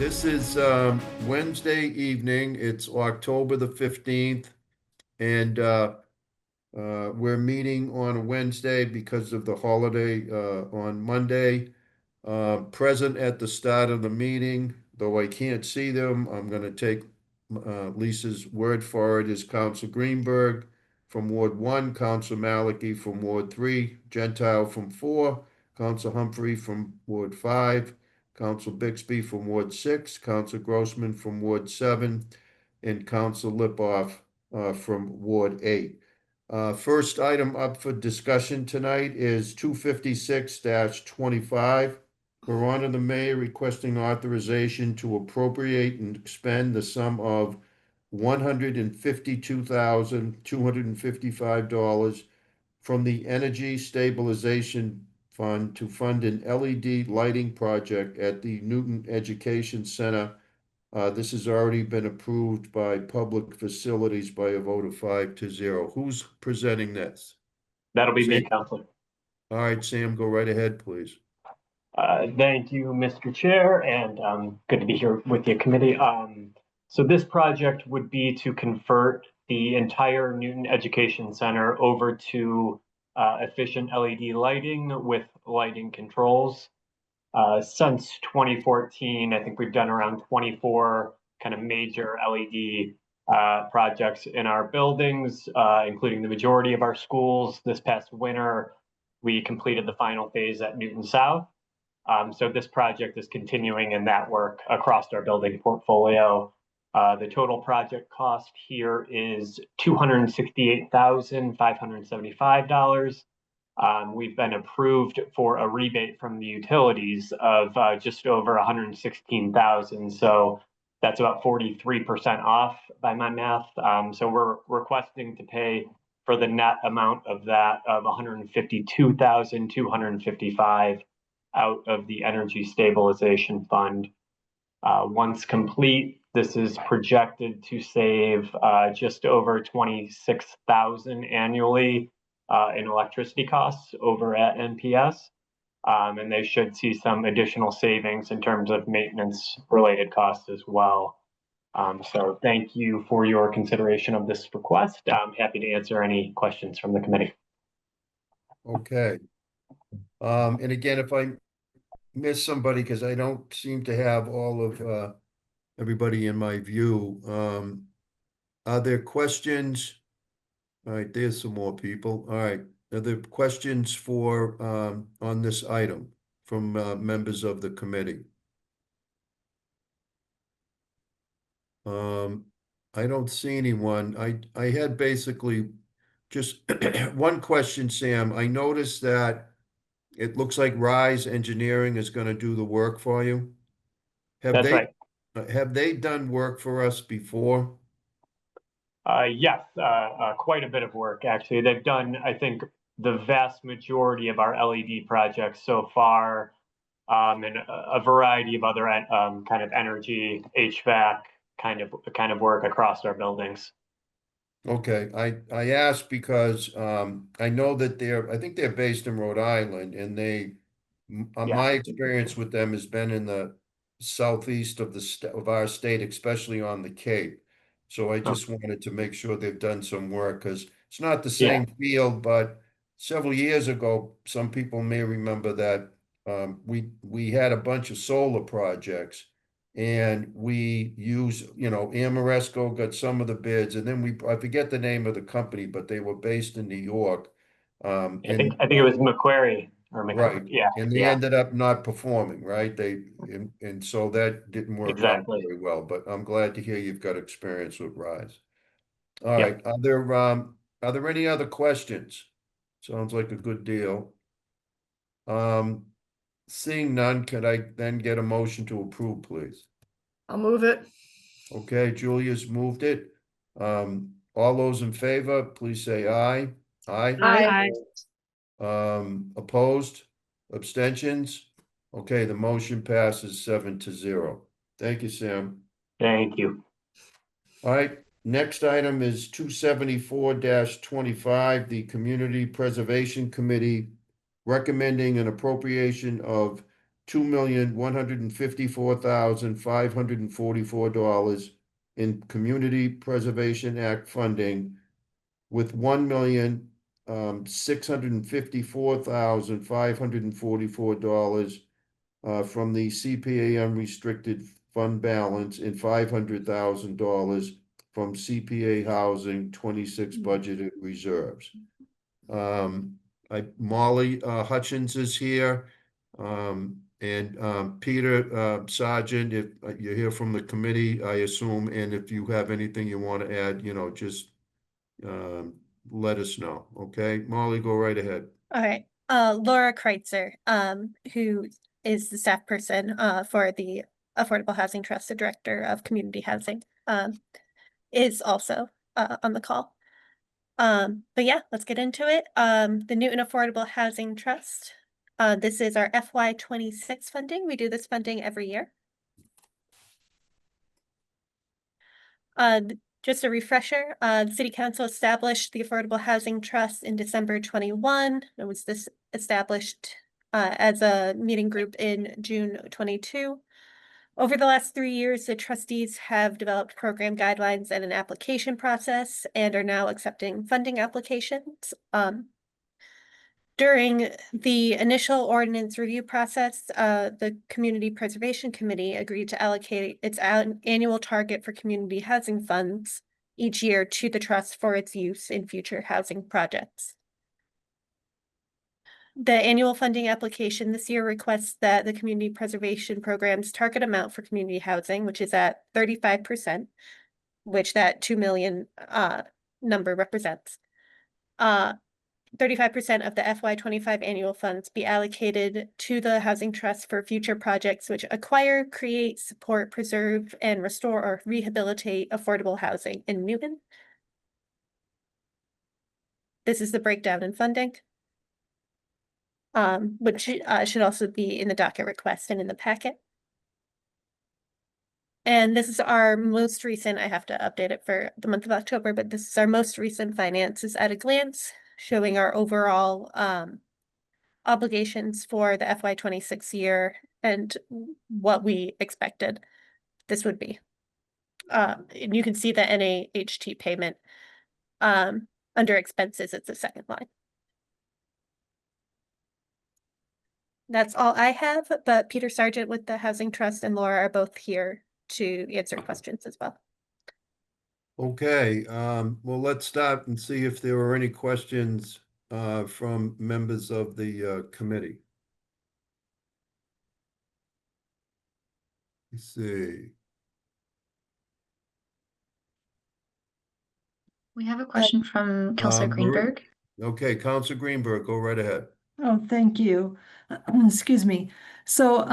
This is Wednesday evening. It's October the 15th, and we're meeting on a Wednesday because of the holiday on Monday. Present at the start of the meeting, though I can't see them, I'm going to take Lisa's word for it, is Council Greenberg from Ward 1, Council Malachi from Ward 3, Gentile from 4, Council Humphrey from Ward 5, Council Bixby from Ward 6, Council Grossman from Ward 7, and Council Lipoff from Ward 8. First item up for discussion tonight is 256-25. We're on to the mayor requesting authorization to appropriate and expend the sum of $152,255 from the Energy Stabilization Fund to fund an LED lighting project at the Newton Education Center. This has already been approved by Public Facilities by a vote of 5-0. Who's presenting this? That'll be me, Sam? Counselor. All right, Sam, go right ahead, please. Thank you, Mr. Chair, and good to be here with your committee. So this project would be to convert the entire Newton Education Center over to efficient LED lighting with lighting controls. Since 2014, I think we've done around 24 kind of major LED projects in our buildings, including the majority of our schools. This past winter, we completed the final phase at Newton South. So this project is continuing in that work across our building portfolio. The total project cost here is $268,575. We've been approved for a rebate from the utilities of just over $116,000. So that's about 43% off by my math. So we're requesting to pay for the net amount of that of $152,255 out of the Energy Stabilization Fund. Once complete, this is projected to save just over $26,000 annually in electricity costs over at NPS. And they should see some additional savings in terms of maintenance related costs as well. So thank you for your consideration of this request. I'm happy to answer any questions from the committee. Okay. And again, if I miss somebody, because I don't seem to have all of everybody in my view, are there questions? All right, there's some more people. All right, are there questions for on this item from members of the committee? I don't see anyone. I had basically just one question, Sam. I noticed that it looks like Rise Engineering is going to do the work for you. That's right. Have they done work for us before? Yes, quite a bit of work, actually. They've done, I think, the vast majority of our LED projects so far, and a variety of other kind of energy, HVAC kind of work across our buildings. Okay, I asked because I know that I think they're based in Rhode Island, and my experience with them has been in the southeast of of our state, especially on the Cape. So I just wanted to make sure they've done some work, because it's not the same field, but several years ago, some people may remember that we had a bunch of solar projects. And we use, Amoresco got some of the bids, and then I forget the name of the company, but they were based in New York. I think it was Macquarie or McCurry. Right. Yeah. And they ended up not performing, right? And so that didn't work out very well, but I'm glad to hear you've got experience with Rise. All right. Are there any other questions? Sounds like a good deal. Seeing none, could I then get a motion to approve, please? I'll move it. Okay, Julia's moved it. All those in favor, please say aye. Aye. Opposed? Abstentions? Okay, the motion passes 7-0. Thank you, Sam. Thank you. All right, next item is 274-25, the Community Preservation Committee recommending an appropriation of $2,154,544 in Community Preservation Act funding, with $1,654,544 from the CPA unrestricted fund balance and $500,000 from CPA Housing 26 budgeted reserves. Molly Hutchins is here. And Peter Sargent, if you're here from the committee, I assume, and if you have anything you want to add, just let us know. Okay, Molly, go right ahead. All right. Laura Kreitzer, who is the staff person for the Affordable Housing Trust, the Director of Community Housing, is also on the call. But yeah, let's get into it. The Newton Affordable Housing Trust. This is our FY26 funding. We do this funding every year. Just a refresher, the City Council established the Affordable Housing Trust in December 21. It was established as a meeting group in June 22. Over the last 3 years, the trustees have developed program guidelines and an application process and are now accepting funding applications. During the initial ordinance review process, the Community Preservation Committee agreed to allocate its annual target for community housing funds each year to the trust for its use in future housing projects. The annual funding application this year requests that the community preservation program's target amount for community housing, which is at 35%, which that 2 million number represents. 35% of the FY25 annual funds be allocated to the Housing Trust for future projects which acquire, create, support, preserve, and restore or rehabilitate affordable housing in Newton. This is the breakdown in funding, which should also be in the docket request and in the packet. And this is our most recent, I have to update it for the month of October, but this is our most recent finances at a glance, showing our overall obligations for the FY26 year and what we expected this would be. And you can see the NAHT payment under expenses, it's the second line. That's all I have, but Peter Sargent with the Housing Trust and Laura are both here to answer questions as well. Okay, well, let's start and see if there are any questions from members of the committee. Let's see. We have a question from Counselor Greenberg. Okay, Counselor Greenberg, go right ahead. Oh, thank you. Excuse me. So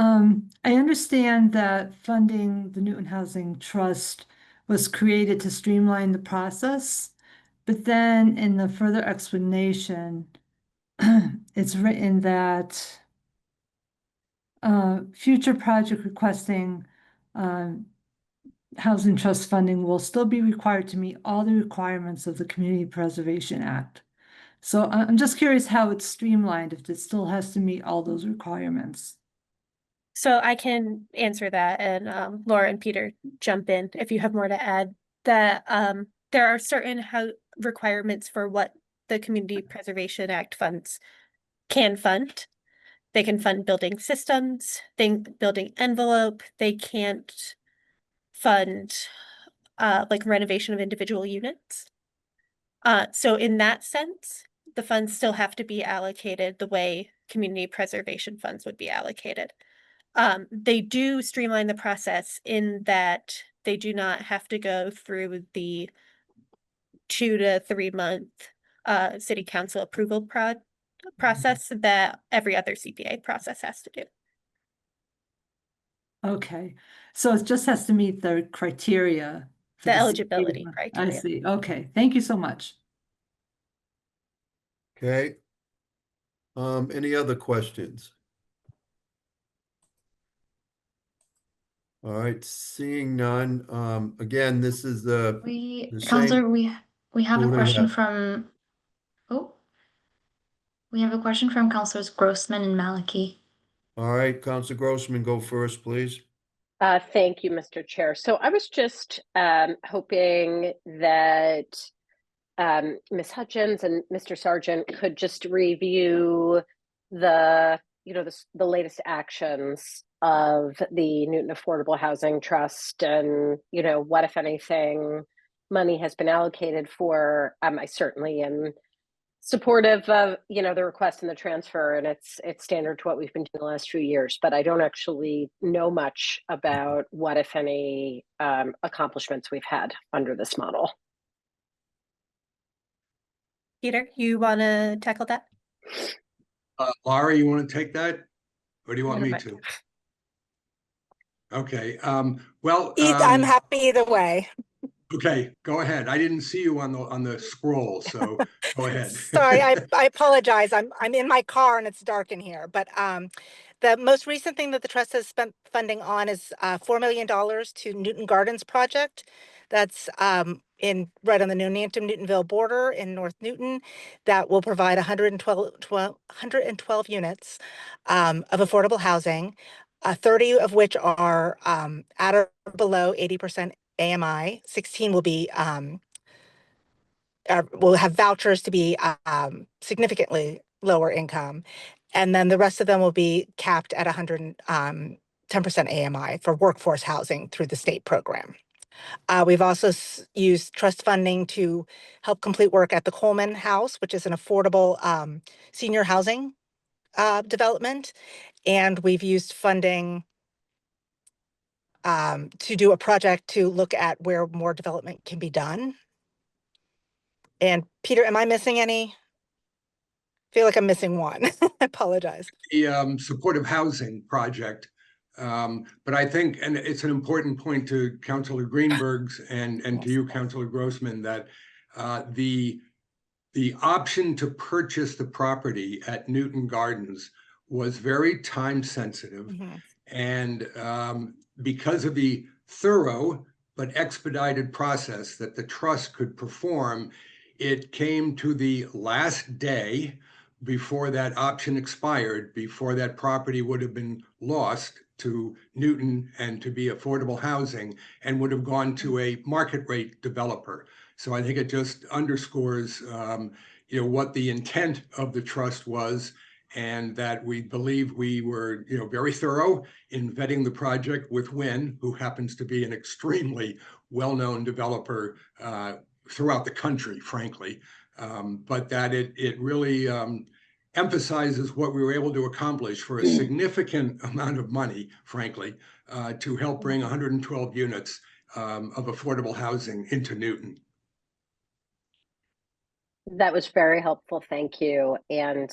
I understand that funding the Newton Housing Trust was created to streamline the process, but then in the further explanation, it's written that future project requesting Housing Trust funding will still be required to meet all the requirements of the Community Preservation Act. So I'm just curious how it's streamlined, if it still has to meet all those requirements. So I can answer that, and Laura and Peter jump in if you have more to add. That there are certain requirements for what the Community Preservation Act funds can fund. They can fund building systems, building envelope. They can't fund like renovation of individual units. So in that sense, the funds still have to be allocated the way community preservation funds would be allocated. They do streamline the process in that they do not have to go through the 2 to 3 month city council approval process that every other CPA process has to do. Okay, so it just has to meet the criteria. The eligibility criteria. I see. Okay, thank you so much. Okay. Any other questions? All right, seeing none. Again, this is the Counselor, we have a question have? from we have a question from Counselors Grossman and Maliki. All right, Council Grossman, go first, please. Thank you, Mr. Chair. So I was just hoping that Ms. Hutchins and Mr. Sargent could just review the latest actions of the Newton Affordable Housing Trust, and what, if anything, money has been allocated for. I certainly am supportive of the request and the transfer, and it's standard to what we've been doing the last few years, but I don't actually know much about what, if any, accomplishments we've had under this model. Peter, you want to tackle that? Laura, you want to take that, or do you want me Never to? Okay. Well, I'm happy either way. okay, go ahead. I didn't see you on the scroll, so go ahead. Sorry, I apologize. I'm in my car and it's dark in here. But the most recent thing that the trust has spent funding on is $4 million to Newton Gardens project. That's right on the Newtonville border in North Newton. That will provide 112 units of affordable housing, 30 of which are at or below 80% AMI. 16 will be will have vouchers to be significantly lower income, and then the rest of them will be capped at 110% AMI for workforce housing through the state program. We've also used trust funding to help complete work at the Coleman House, which is an affordable senior housing development, and we've used funding to do a project to look at where more development can be done. And Peter, am I missing any? I feel like I'm missing one. I apologize. The supportive housing project, but I think, and it's an important point to Councilor Greenberg's and to you, Councilor Grossman, that the option to purchase the property at Newton Gardens was very time sensitive, and because of the thorough but expedited process that the trust could perform, it came to the last day before that option expired, before that property would have been lost to Newton and to be affordable housing, and would have gone to a market rate developer. So I think it just underscores what the intent of the trust was, and that we believe we were very thorough in vetting the project with Wynn, who happens to be an extremely well-known developer throughout the country, frankly, but that it really emphasizes what we were able to accomplish for a significant amount of money, frankly, to help bring 112 units of affordable housing into Newton. That was very helpful, thank you. And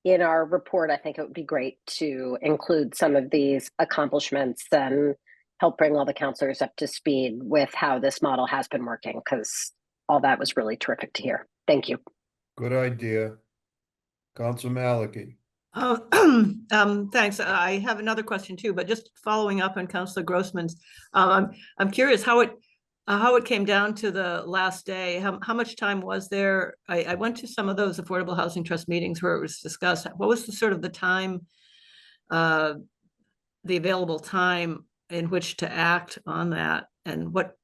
in our report, I think it would be great to include some of these accomplishments and help bring all the counselors up to speed with how this model has been working, because all that was really terrific to hear. Thank you. Good idea. Council Malachi. Thanks. I have another question too, but just following up on Councilor Grossman's, I'm curious how it came down to the last day. How much time was there? I went to some of those Affordable Housing Trust meetings where it was discussed. What was the time, the available time in which to act on that, and what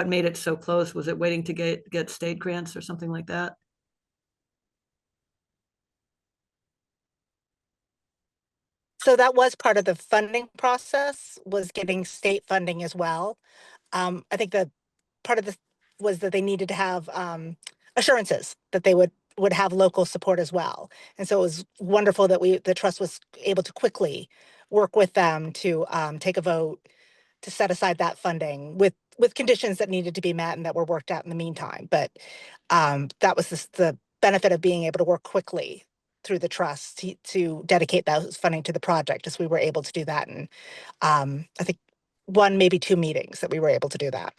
made it so close? Was it waiting to get state grants or something like that? So that was part of the funding process, was getting state funding as well. I think the part of this was that they needed to have assurances that they would have local support as well. And so it was wonderful that the trust was able to quickly work with them to take a vote to set aside that funding with conditions that needed to be met and that were worked out in the meantime. But that was the benefit of being able to work quickly through the trust to dedicate those funding to the project, as we were able to do that. And I think one, maybe two meetings that we were able to do that.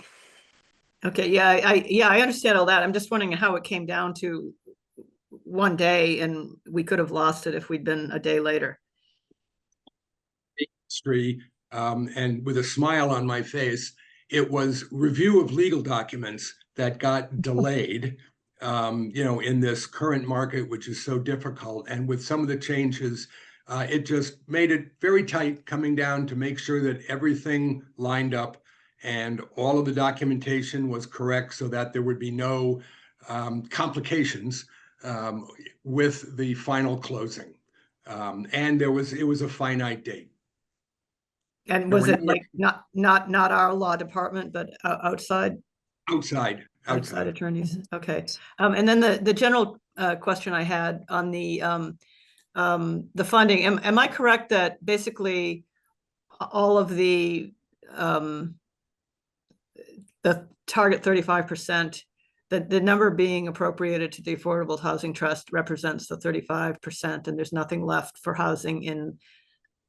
Okay, yeah, I understand all that. I'm just wondering how it came down to one day, and we could have lost it if we'd been a day later. History, and with a smile on my face, it was review of legal documents that got delayed. In this current market, which is so difficult, and with some of the changes It just made it very tight coming down to make sure that everything lined up and all of the documentation was correct so that there would be no complications with the final closing. And it was a finite date. And There was were it no- like not our law department, but outside outside. attorneys? Okay. And then the general question I had on the funding, am I correct that basically all of the target 35%, the number being appropriated to the Affordable Housing Trust represents the 35%, and there's nothing left for housing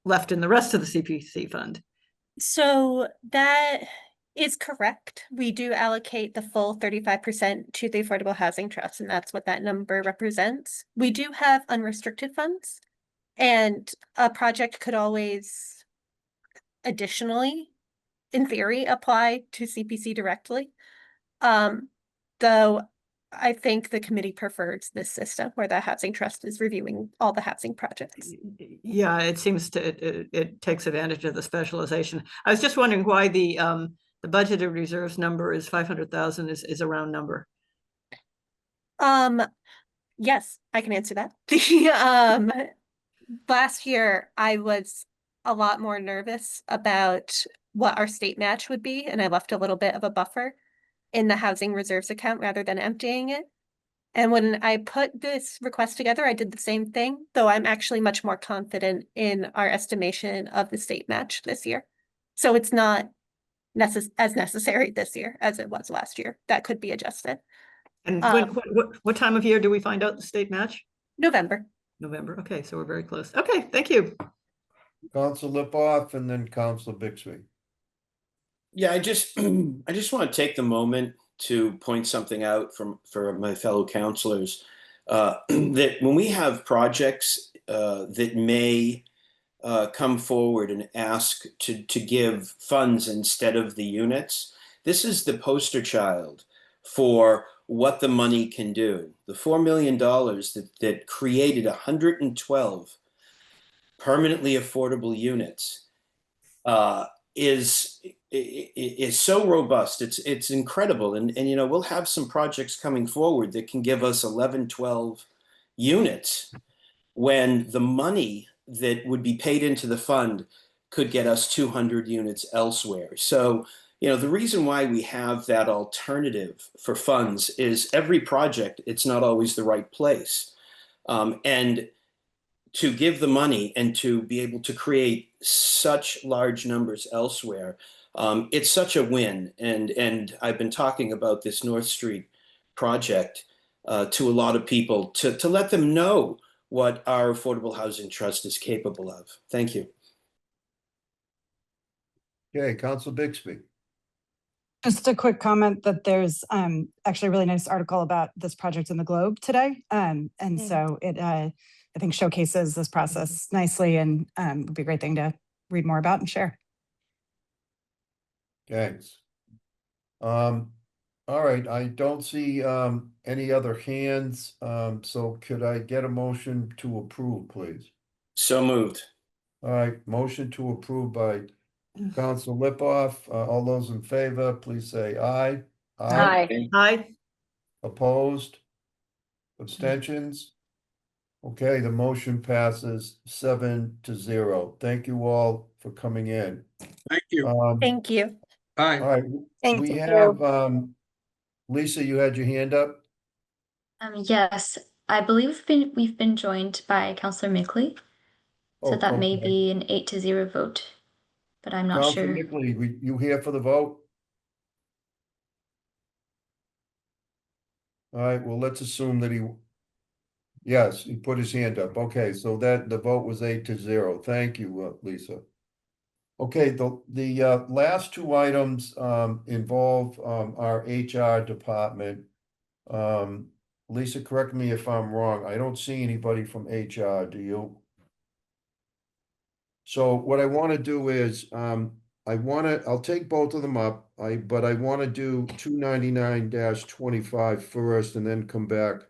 left in the rest of the CPC fund? So that is correct. We do allocate the full 35% to the Affordable Housing Trust, and that's what that number represents. We do have unrestricted funds, and a project could always additionally, in theory, apply to CPC directly. Though I think the committee prefers this system where the Housing Trust is reviewing all the housing projects. Yeah, it seems it takes advantage of the specialization. I was just wondering why the budgeted reserves number is 500,000 is a round number. Yes, I can answer that. The last year I was a lot more nervous about what our state match would be, and I left a little bit of a buffer in the housing reserves account rather than emptying it. And when I put this request together, I did the same thing, though I'm actually much more confident in our estimation of the state match this year. So it's not as necessary this year as it was last year. That could be adjusted. And what time of year do we find out the state match? November. November. Okay, so we're very close. Okay, thank you. Council Lipoff and then Council Bixby. Yeah, I just want to take the moment to point something out for my fellow councilors that when we have projects that may come forward and ask to give funds instead of the units, this is the poster child for what the money can do. The $4 million that created 112 permanently affordable units is so robust. It's incredible. And you know, we'll have some projects coming forward that can give us 11, 12 units when the money that would be paid into the fund could get us 200 units elsewhere. So, you know, the reason why we have that alternative for funds is every project, it's not always the right place. And to give the money and to be able to create such large numbers elsewhere, it's such a win. And I've been talking about this North Street project to a lot of people to let them know what our Affordable Housing Trust is capable of. Thank you. Okay, Council Bixby. Just a quick comment that there's actually a really nice article about this project in the Globe today. So it, I think, showcases this process nicely and would be a great thing to read more about and share. Thanks. All right, I don't see any other hands. So could I get a motion to approve, please? So moved. All right, motion to approve by Council Lipoff. All those in favor, please say aye. Aye. Aye. Opposed? Abstentions? Okay, the motion passes 7-0. Thank you all for coming in. Thank you. Thank you. Bye. All right, Thank we you. have, Lisa, you had your hand up? Yes, I believe we've been joined by Councillor Mickley. So Oh, that may okay. be an 8-0 vote, but I'm not Councilor sure. Mickley, you here for the vote? All right, well, let's assume that yes, he put his hand up. Okay, so that the vote was 8-0. Thank you, Lisa. Okay, the last two items involve our HR department. Lisa, correct me if I'm wrong. I don't see anybody from HR, do you? So what I want to do is I'll take both of them up. But I want to do 299-25 first and then come back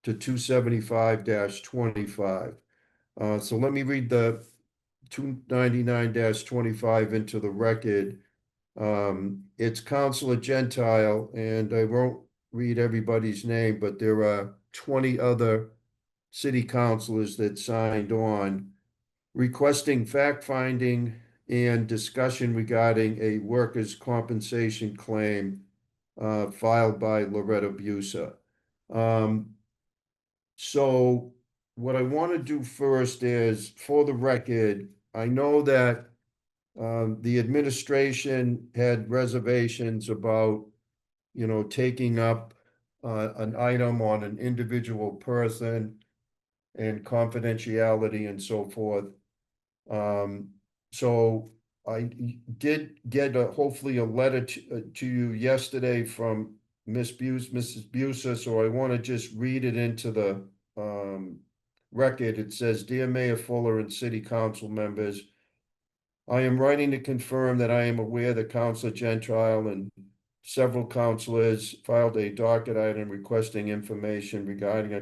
to 275-25. So let me read the 299-25 into the record. It's Counselor Gentile, and I won't read everybody's name, but there are 20 other city councilors that signed on requesting fact-finding and discussion regarding a workers' compensation claim filed by Loretta Busa. So what I want to do first is, for the record, I know that the administration had reservations about, taking up an item on an individual person and confidentiality and so forth. So I did get hopefully a letter to you yesterday from Mrs. Busa, so I want to just read it into the record. It says, "Dear Mayor Fuller and City Council members, I am writing to confirm that I am aware that Councilor Gentile and several councilors filed a docket item requesting information regarding a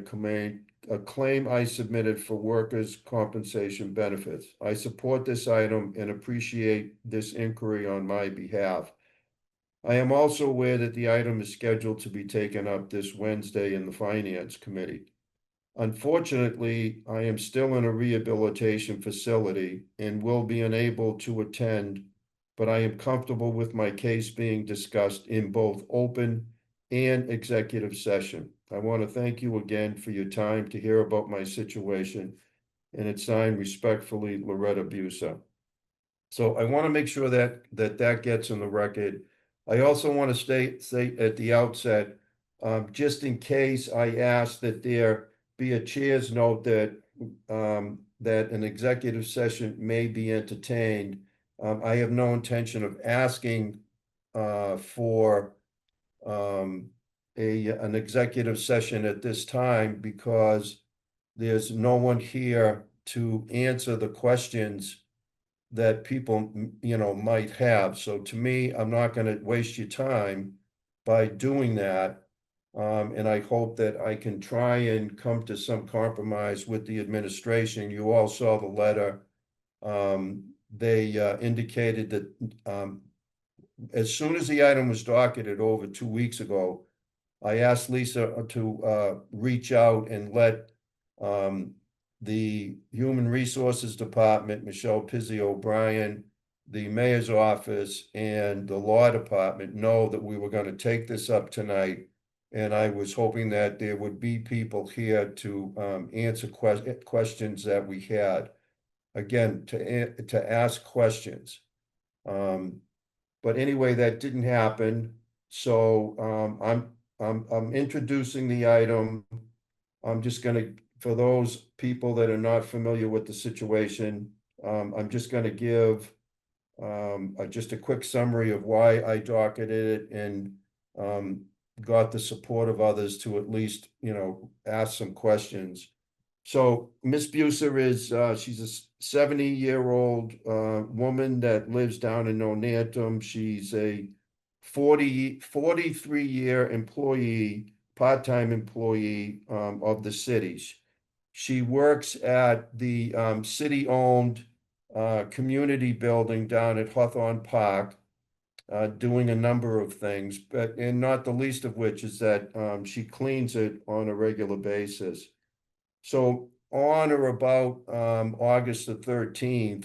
claim I submitted for workers' compensation benefits. I support this item and appreciate this inquiry on my behalf. I am also aware that the item is scheduled to be taken up this Wednesday in the Finance Committee. Unfortunately, I am still in a rehabilitation facility and will be unable to attend, but I am comfortable with my case being discussed in both open and executive session. I want to thank you again for your time to hear about my situation, and it's signed respectfully, Loretta Busa." So I want to make sure that gets in the record. I also want to say at the outset, just in case I ask that there be a chair's note that that an executive session may be entertained. I have no intention of asking for an executive session at this time because there's no one here to answer the questions that people, might have. So to me, I'm not going to waste your time by doing that. And I hope that I can try and come to some compromise with the administration. You all saw the letter. They indicated that as soon as the item was docketed over 2 weeks ago, I asked Lisa to reach out and let the Human Resources Department, Michelle Pizzi O'Brien, the mayor's office, and the law department know that we were going to take this up tonight. And I was hoping that there would be people here to answer questions that we had. Again, to ask questions. But anyway, that didn't happen. So I'm introducing the item. I'm just going to, for those people that are not familiar with the situation, I'm just going to give just a quick summary of why I docketed it and got the support of others to at least, ask some questions. So Miss Busa is, she's a 70-year-old woman that lives down in Nonantum. She's a 43-year employee, part-time employee of the city. She works at the city-owned community building down at Hawthorne Park, doing a number of things, and not the least of which is that she cleans it on a regular basis. So on or about August the 13th,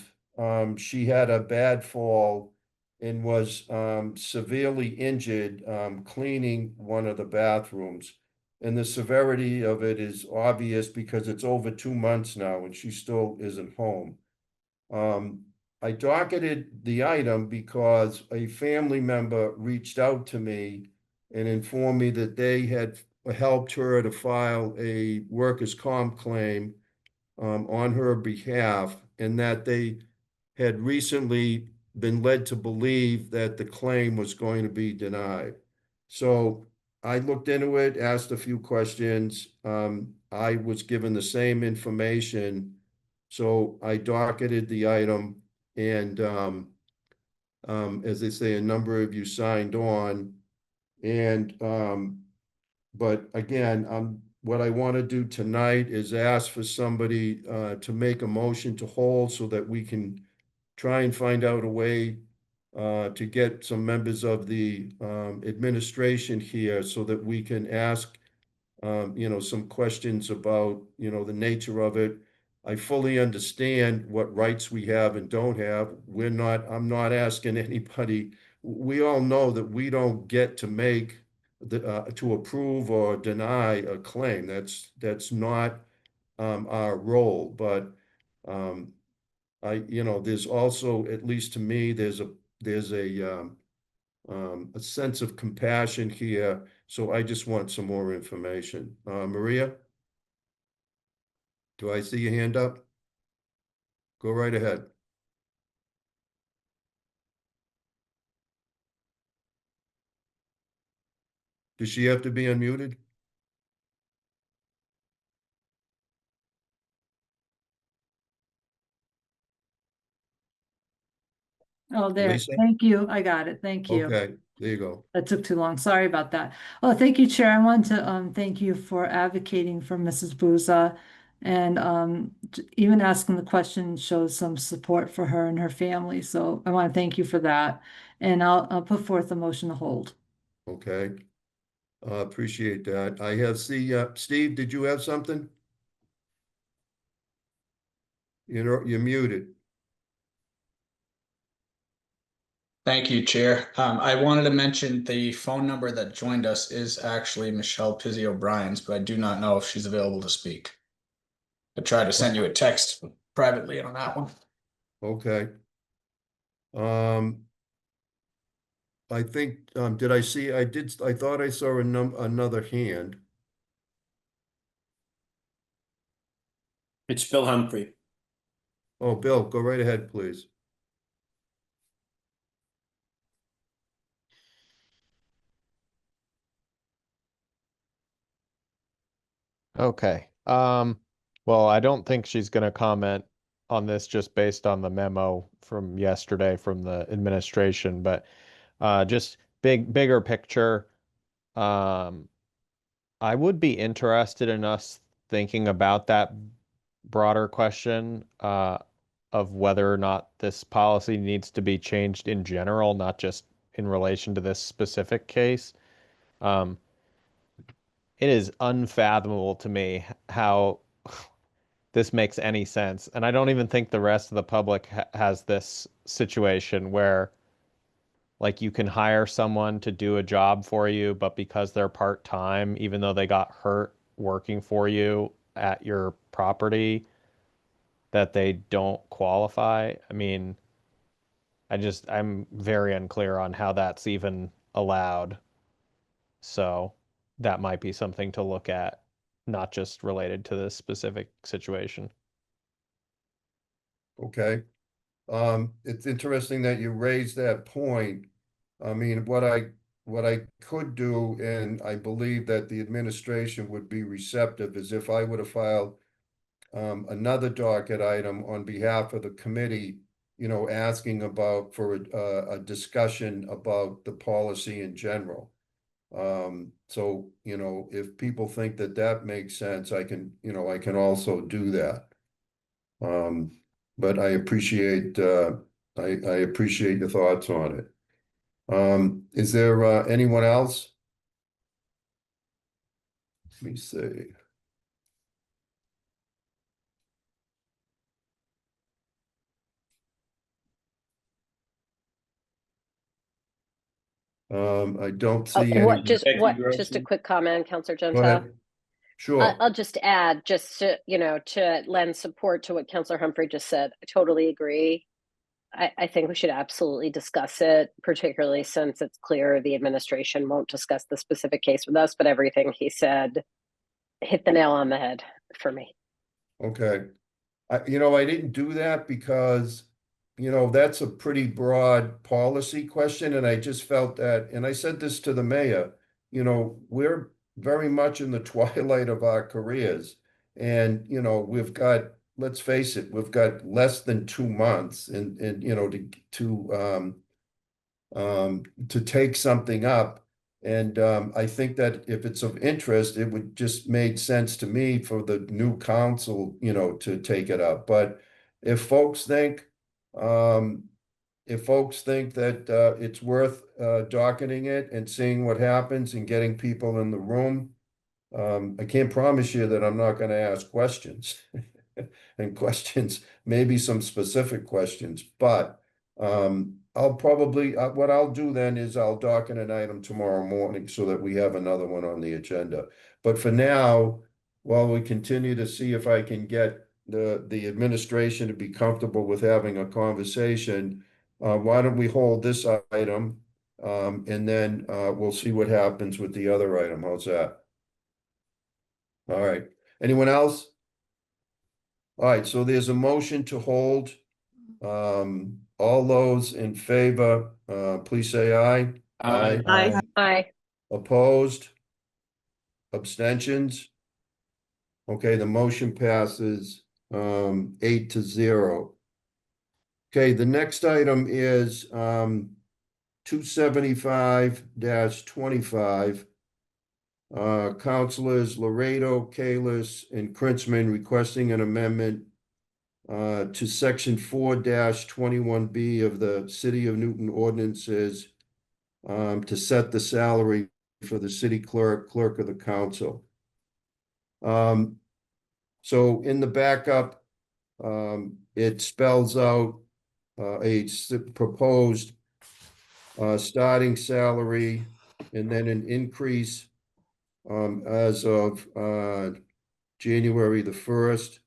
she had a bad fall and was severely injured cleaning one of the bathrooms. And the severity of it is obvious because it's over 2 months now and she still isn't home. I docketed the item because a family member reached out to me and informed me that they had helped her to file a workers' comp claim on her behalf, and that they had recently been led to believe that the claim was going to be denied. So I looked into it, asked a few questions. I was given the same information. So I docketed the item, and as they say, a number of you signed on. And but again, I'm what I want to do tonight is ask for somebody to make a motion to hold so that we can try and find out a way to get some members of the administration here so that we can ask some questions about, the nature of it. I fully understand what rights we have and don't have. I'm not asking anybody. We all know that we don't get to make to approve or deny a claim. That's not our role. But there's also, at least to me, there's a sense of compassion here. So I just want some more information. Maria? Do I see your hand up? Go right ahead. Does she have to be unmuted? Oh, there, Lisa? thank you. I got it. Thank you. Okay, there you go. That took too long. Sorry about that. Oh, thank you, Chair. I want to thank you for advocating for Mrs. Booza, and even asking the question shows some support for her and her family. So I want to thank you for that. And I'll put forth a motion to hold. Okay. Appreciate that. Steve, did you have something? You're muted. Thank you, Chair. I wanted to mention the phone number that joined us is actually Michelle Pizzi O'Brien's, but I do not know if she's available to speak. I tried to send you a text privately on that one. Okay. I think, did I see, I thought I saw another hand. It's Bill Humphrey. Oh, Bill, go right ahead, please. Okay. Well, I don't think she's going to comment on this just based on the memo from yesterday from the administration, but just bigger picture. I would be interested in us thinking about that broader question of whether or not this policy needs to be changed in general, not just in relation to this specific case. It is unfathomable to me how this makes any sense. And I don't even think the rest of the public has this situation where like you can hire someone to do a job for you, but because they're part-time, even though they got hurt working for you at your property, that they don't qualify. I mean, I'm very unclear on how that's even allowed. So that might be something to look at, not just related to this specific situation. Okay. It's interesting that you raised that point. I mean, what I could do, and I believe that the administration would be receptive, is if I would have filed another docket item on behalf of the committee, asking for a discussion about the policy in general. So, if people think that that makes sense, I can also do that. But I appreciate your thoughts on it. Is there anyone else? Let me see. I don't see any. Just a quick comment, Councilor Go Junta. ahead. Sure. I'll just add, just to lend support to what Councilor Humphrey just said. I totally agree. I think we should absolutely discuss it, particularly since it's clear the administration won't discuss the specific case with us, but everything he said hit the nail on the head for me. Okay. I didn't do that because, that's a pretty broad policy question. And I just felt that, and I said this to the mayor, we're very much in the twilight of our careers. And, let's face it, we've got less than 2 months and to take something up. And I think that if it's of interest, it would just made sense to me for the new council, you know, to take it up. But if folks think, that it's worth docketing it and seeing what happens and getting people in the room, I can't promise you that I'm not going to ask questions and questions, maybe some specific questions, but I'll probably, what I'll do then is I'll docket an item tomorrow morning so that we have another one on the agenda. But for now, while we continue to see if I can get the administration to be comfortable with having a conversation, why don't we hold this item? And then we'll see what happens with the other item. How's that? All right. Anyone else? All right, so there's a motion to hold. All those in favor, please say aye. Aye. Aye. Aye. Opposed? Abstentions? Okay, the motion passes 8-0. Okay, the next item is 275-25. Councilors Laredo, Kalis, and Kritzman requesting an amendment to section 4-21B of the City of Newton ordinances to set the salary for the city clerk of the council. So in the backup, it spells out a proposed starting salary and then an increase as of January the 1st.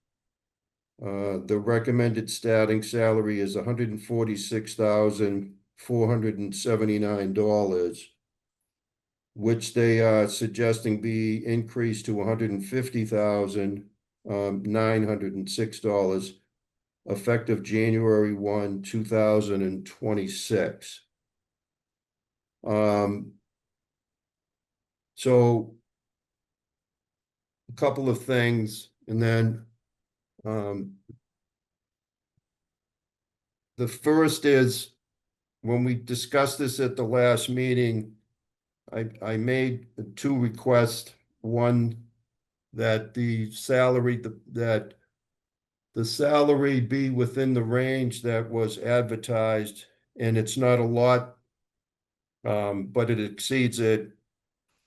The recommended starting salary is $146,479, which they are suggesting be increased to $150,906, effective January 1, 2026. So a couple of things, and then the first is, when we discussed this at the last meeting, I made two requests. One, that the salary be within the range that was advertised, and it's not a lot, but it exceeds it.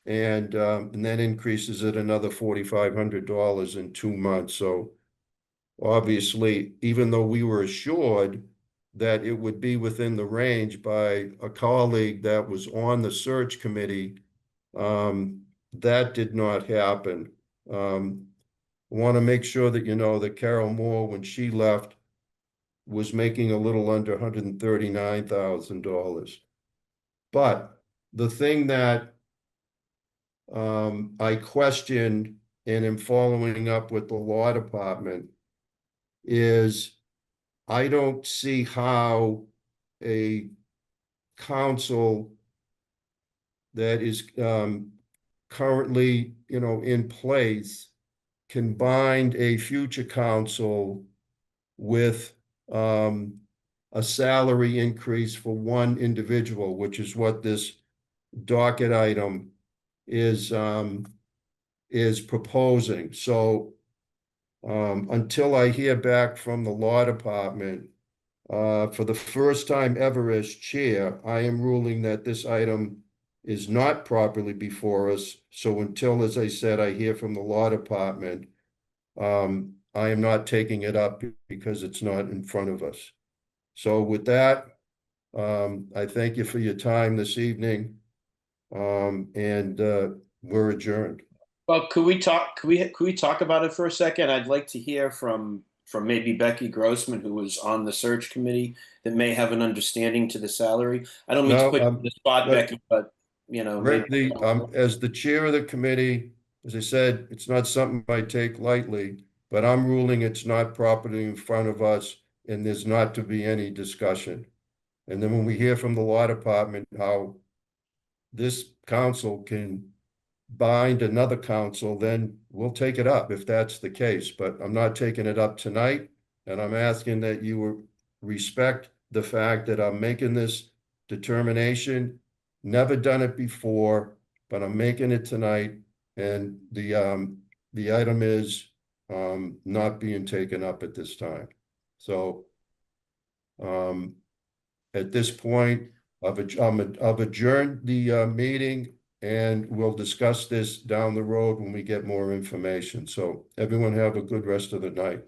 And then increases it another $4,500 in 2 months. So obviously, even though we were assured that it would be within the range by a colleague that was on the search committee, that did not happen. I want to make sure that you know that Carol Moore, when she left, was making a little under $139,000. But the thing that I questioned and am following up with the law department is, I don't see how a council that is currently, in place can bind a future council with a salary increase for one individual, which is what this docket item is proposing. So until I hear back from the law department, for the first time ever as chair, I am ruling that this item is not properly before us. So until, as I said, I hear from the law department, I am not taking it up because it's not in front of us. So with that, I thank you for your time this evening. And we're adjourned. Well, could we talk about it for a second? I'd like to hear from maybe Becky Grossman, who was on the search committee, that may have an understanding to the salary. I don't mean to put you on the spot, Becky, but Rick, maybe. as the chair of the committee, as I said, it's not something I take lightly, but I'm ruling it's not properly in front of us, and there's not to be any discussion. And then when we hear from the law department how this council can bind another council, then we'll take it up if that's the case. But I'm not taking it up tonight, and I'm asking that you respect the fact that I'm making this determination. Never done it before. but I'm making it tonight, and the item is not being taken up at this time. So at this point, I've adjourned the meeting, and we'll discuss this down the road when we get more information. So everyone have a good rest of the night.